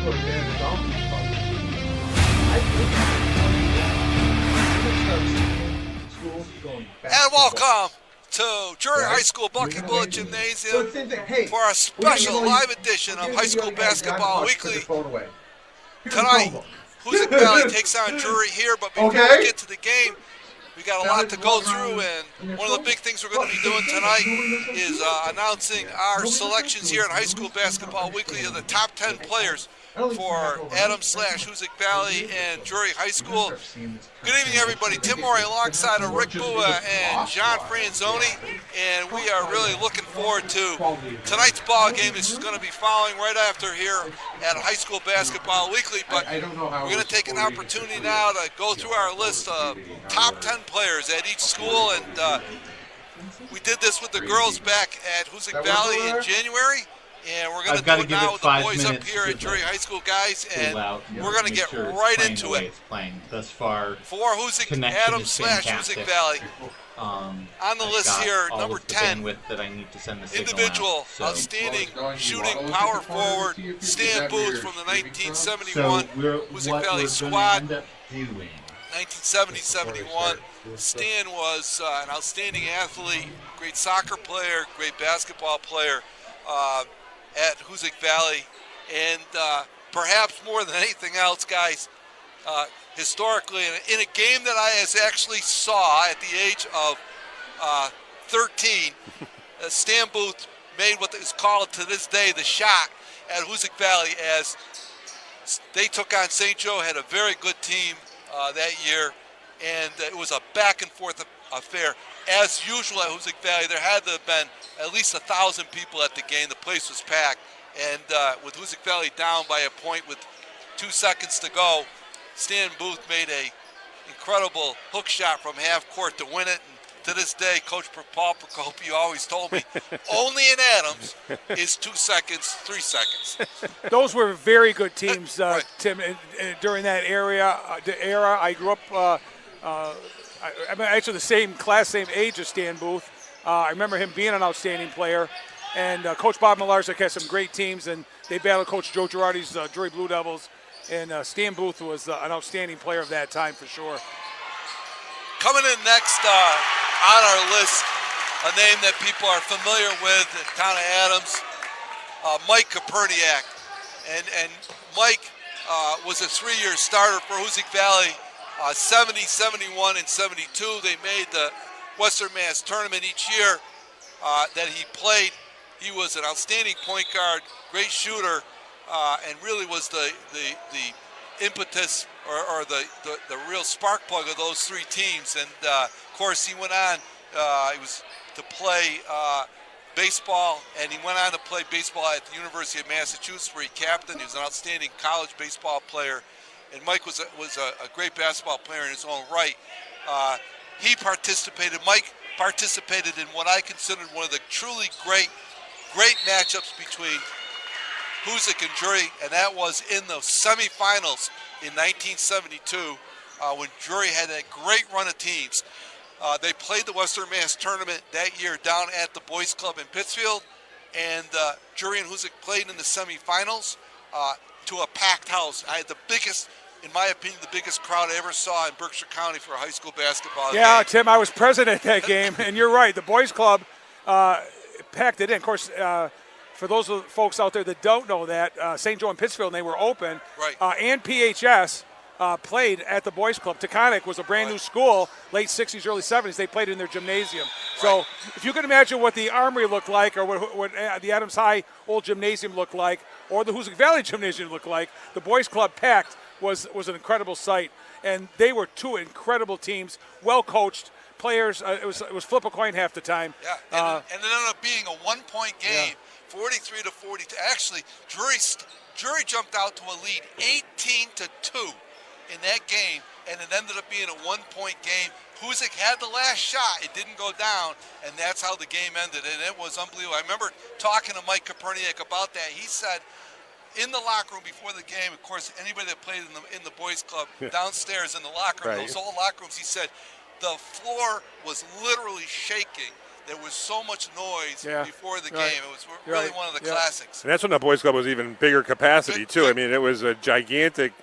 And welcome to Drury High School Buckyball Gymnasium for a special live edition of High School Basketball Weekly. Tonight, Hoosac Valley takes on Drury here, but before we get to the game, we got a lot to go through, and one of the big things we're going to be doing tonight is announcing our selections here in High School Basketball Weekly of the top 10 players for Adams/Hoosac Valley and Drury High School. Good evening, everybody. Tim Morey alongside of Rick Bua and John Franzoni, and we are really looking forward to tonight's ball game. This is going to be following right after here at High School Basketball Weekly, but we're going to take an opportunity now to go through our list of top 10 players at each school, and we did this with the girls back at Hoosac Valley in January. And we're going to do it now with the boys up here at Drury High School, guys, and we're going to get right into it. Thus far, for Hoosac Adams/Hoosac Valley. On the list here, number 10, that I need to send the individual outstanding shooting power forward, Stan Booth from the 1971 Hoosac Valley squad. 1970-71. Stan was an outstanding athlete, great soccer player, great basketball player. At Hoosac Valley, and perhaps more than anything else, guys, historically, in a game that I actually saw at the age of 13, Stan Booth made what is called to this day the shot at Hoosac Valley as they took on St. Joe, had a very good team that year, and it was a back and forth affair. As usual at Hoosac Valley, there had to have been at least 1,000 people at the game. The place was packed. And with Hoosac Valley down by a point with 2 seconds to go, Stan Booth made a incredible hook shot from half court to win it. And to this day, Coach Paul Procopi always told me, only in Adams is 2 seconds, 3 seconds. Those were very good teams, right. Tim, during that era. I grew up I'm actually the same class, same age as Stan Booth. I remember him being an outstanding player. And Coach Bob Malarczyk had some great teams, and they battled Coach Joe Girardi's Drury Blue Devils. And Stan Booth was an outstanding player of that time for sure. Coming in next on our list, a name that people are familiar with at town of Adams, Mike Koperniak. And Mike was a 3-year starter for Hoosac Valley. 70, 71, and 72. They made the Western Mass tournament each year that he played. He was an outstanding point guard, great shooter, and really was the impetus or the real spark plug of those three teams. And of course, he went on. He was to play baseball, and he went on to play baseball at the University of Massachusetts, where he captained. He was an outstanding college baseball player. And Mike was a great basketball player in his own right. Mike participated in what I considered one of the truly great matchups between Hoosac and Drury, and that was in the semifinals in 1972 when Drury had a great run of teams. They played the Western Mass tournament that year down at the Boys Club in Pittsfield, and Drury and Hoosac played in the semifinals to a packed house. I had the biggest, in my opinion, the biggest crowd I ever saw in Berkshire County for a high school basketball game. Yeah, Tim, I was present at that game, and you're right. The Boys Club packed it in. Of course, for those folks out there that don't know that, St. Joe and Pittsfield, they were open. Right. And PHS played at the Boys Club. Taconic was a brand new school, late 60s, early 70s. They played in their gymnasium. So if you can imagine what the Armory looked like, or what the Adams High old gymnasium looked like, or the Hoosac Valley gymnasium looked like, the Boys Club packed was an incredible sight. And they were two incredible teams, well coached players. It was flip a coin half the time. Yeah, and it ended up being a 1-point game, 43-42. Actually, Drury jumped out to a lead 18-2 in that game, and it ended up being a 1-point game. Hoosac had the last shot. It didn't go down, and that's how the game ended, and it was unbelievable. I remember talking to Mike Koperniak about that. He said in the locker room before the game, of course, anybody that played in the boys club downstairs in the locker room, those old locker rooms, he said the floor was literally shaking. there was so much noise before the Right. game. It was really one of the classics. And that's when the Boys Club was even bigger capacity too. Good. I mean, it was a gigantic,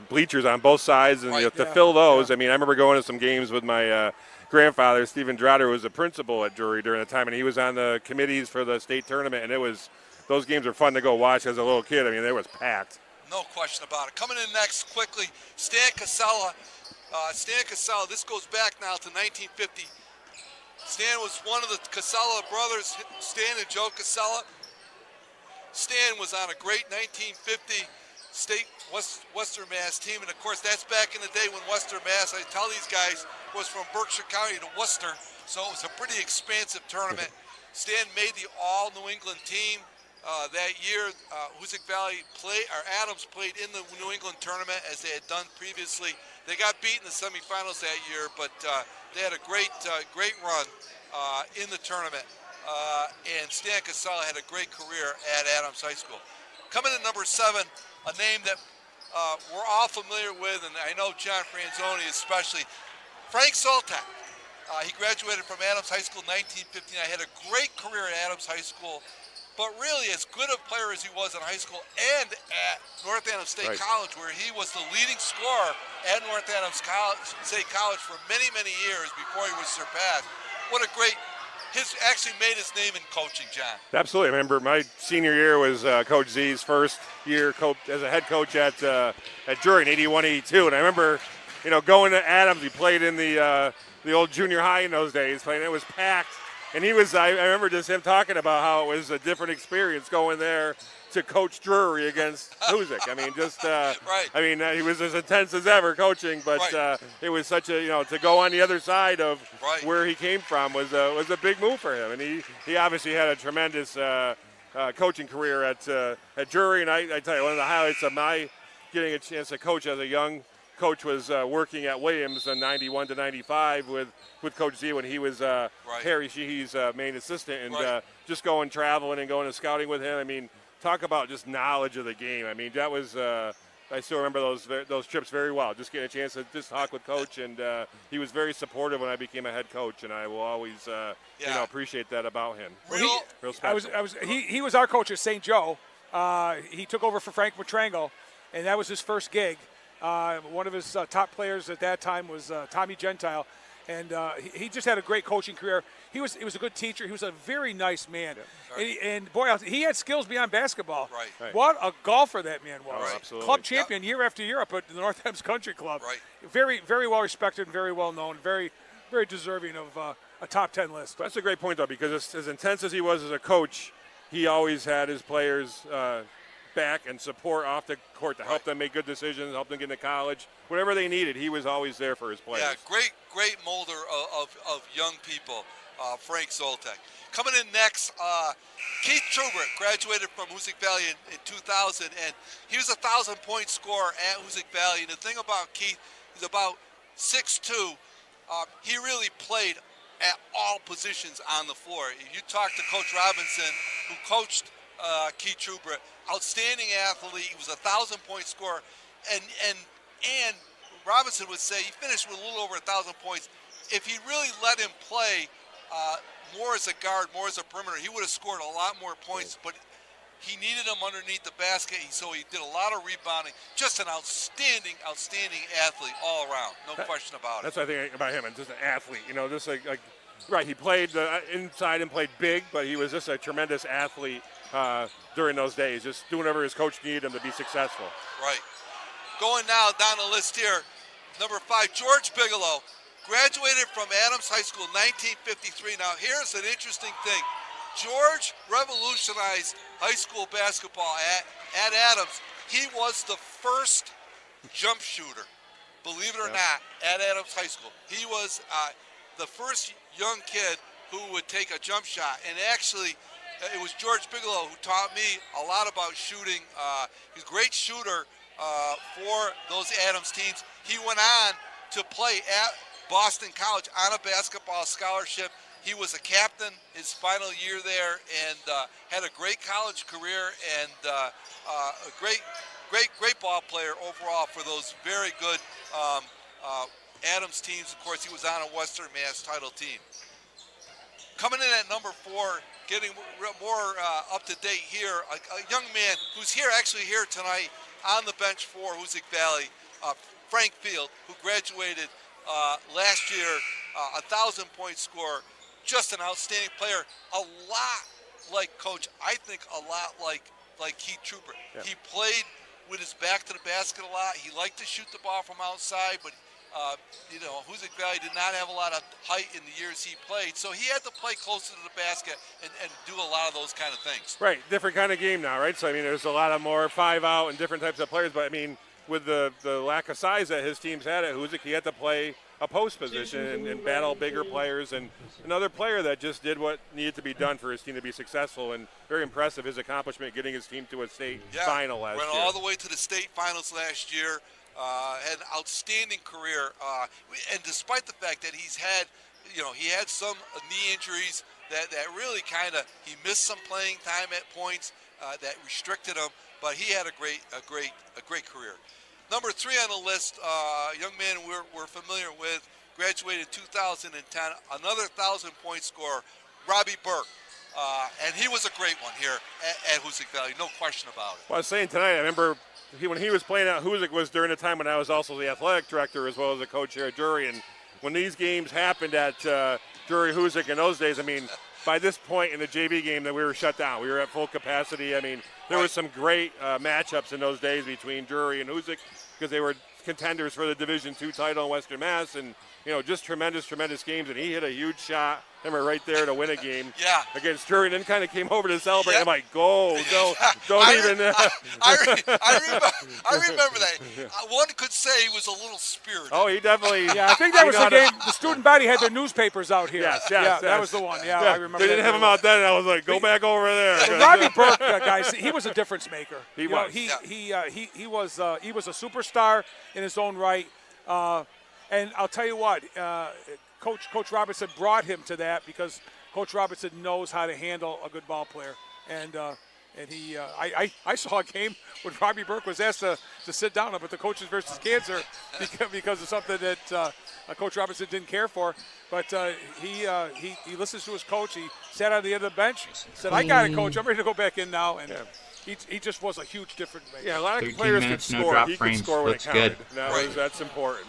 bleachers on both sides, and Right. to fill those. I mean, I remember going to some games with my grandfather, Stephen Drotter, who was a principal at Drury during the time, and he was on the committees for the state tournament, and those games were fun to go watch as a little kid. I mean, it was packed. No question about it. Coming in next quickly, Stan Casella. Stan Casella, this goes back now to 1950. Stan was one of the Casella brothers, Stan and Joe Casella. Stan was on a great 1950 state Western Mass team, and of course that's back in the day when Western Mass, I tell these guys, was from Berkshire County to Worcester, so it was a pretty expansive tournament. Stan made the all New England team that year. Hoosac Valley Adams played in the New England tournament as they had done previously. They got beat in the semifinals that year, but they had a great run in the tournament. And Stan Casella had a great career at Adams High School. Coming in number 7, a name that we're all familiar with, and I know John Franzoni especially, Frank Soltak. He graduated from Adams High School in 1959. Had a great career at Adams High School, but really as good a player as he was in high school and at North Adams State College, where he was the leading scorer at North Adams State College for many, many years before he was surpassed. What a great, actually made his name in coaching, John. Absolutely. I remember my senior year was Coach Z's first year as a head coach at Drury in 81-82, and I remember, going to Adams. He played in the old junior high in those days, playing. It was packed. And I remember just him talking about how it was a different experience going there to coach Drury against Hoosac. I mean, he was as intense as ever coaching, but it was such a, to go on the other side of where he came from was a big move for him. And he obviously had a tremendous coaching career at Drury. And I tell you, one of the highlights of my getting a chance to coach as a young coach was working at Williams in 91 to 95 with Coach Z when he was Harry Sheehy's main assistant, and just going traveling and going to scouting with him. I mean, talk about just knowledge of the game. I mean, that was I still remember those trips very well. Just getting a chance to just talk with Coach, and he was very supportive when I became a head coach, and I will always appreciate that about him. Real special. He was our coach at St. Joe. He took over for Frank Matrango, and that was his first gig. One of his top players at that time was Tommy Gentile, and he just had a great coaching career. He was a good teacher. He was a very nice man, and boy, he had skills beyond basketball. Right. What a golfer that man was! Right. Absolutely. Club champion year after year up at the North Adams Country Club. Right. Very, very well respected, and very well known, very, very deserving of a top 10 list. That's a great point, though, because as intense as he was as a coach, he always had his players back and support off the court to help them make good decisions, help them get into college, whatever they needed. He was always there for his players. Yeah, great molder of young people, Frank Zoltek. Coming in next, Keith Trubert graduated from Hoosac Valley in 2000, and he was a 1,000-point scorer at Hoosac Valley. And the thing about Keith, he's about 6'2". He really played at all positions on the floor. If you talk to Coach Robinson, who coached Keith Trubert, outstanding athlete. He was a 1,000-point scorer, and Robinson would say he finished with a little over 1,000 points. If he really let him play more as a guard, more as a perimeter, he would have scored a lot more points. But he needed him underneath the basket, so he did a lot of rebounding. Just an outstanding athlete all around, no question about it. That's what I think about him, and just an athlete. Just like right. He played inside and played big, but he was just a tremendous athlete during those days, just doing whatever his coach needed him to be successful. Right. Going now down the list here, number 5, George Bigelow, graduated from Adams High School in 1953. Now here's an interesting thing. George revolutionized high school basketball at Adams. He was the first jump shooter, believe it or not, at Adams High School. He was the first young kid who would take a jump shot, and actually it was George Bigelow who taught me a lot about shooting. He's a great shooter for those Adams teams. He went on to play at Boston College on a basketball scholarship. He was a captain his final year there, and had a great college career, and a great ball player overall for those very good Adams teams. Of course, he was on a Western Mass title team. Coming in at number 4, getting more up to date here, a young man who's actually here tonight on the bench for Hoosac Valley, Frank Field, who graduated last year, 1,000-point scorer, just an outstanding player. A lot like Coach, I think a lot like Keith Trooper. Yeah. He played with his back to the basket a lot. He liked to shoot the ball from outside, but Hoosac Valley did not have a lot of height in the years he played, so he had to play closer to the basket and do a lot of those kind of things. Right, different kind of game now, right? So, I mean, there's a lot of more 5-out and different types of players, but, I mean, with the lack of size that his teams had at Hoosac, he had to play a post position and battle bigger players, and another player that just did what needed to be done for his team to be successful, and very impressive his accomplishment getting his team to a state final last year. Went all the way to the state finals last year. Had an outstanding career, and despite the fact that he had some knee injuries that really he missed some playing time at points that restricted him, but he had a great career. Number 3 on the list, young man we're familiar with, graduated in 2010, another 1,000-point scorer, Robbie Burke. And he was a great one here at Hoosac Valley, no question about it. Well, I was saying tonight, I remember when he was playing at Hoosac was during the time when I was also the athletic director as well as a coach here at Drury. And when these games happened at Drury Hoosac in those days, I mean, by this point in the JV game that we were shut down. We were at full capacity. I mean, there was some great matchups in those days between Drury and Hoosac because they were contenders for the Division II title in Western Mass, and just tremendous games. And he hit a huge shot, remember, right there to win a game against Drury, and then kind of came over to celebrate. I'm like, don't even. I remember that. One could say he was a little spirited. Oh, he definitely. Yeah, I think that was the game. The student body had their newspapers out here. Yes, that was the one. Yeah, I remember. They didn't have him out then, and I was like, go back over there. Robbie Burke, guys, he was a difference maker. He was. He was a superstar in his own right. And I'll tell you what, Coach Robertson brought him to that because Coach Robertson knows how to handle a good ball player. And I saw a game when Robbie Burke was asked to sit down up at the Coaches versus Cancer because of something that Coach Robertson didn't care for. But he listens to his coach. He sat on the end of the bench, said, "I got it, Coach. I'm ready to go back in now." And he just was a huge difference maker. Yeah, a lot of players could score. He could score when it counted. That's important.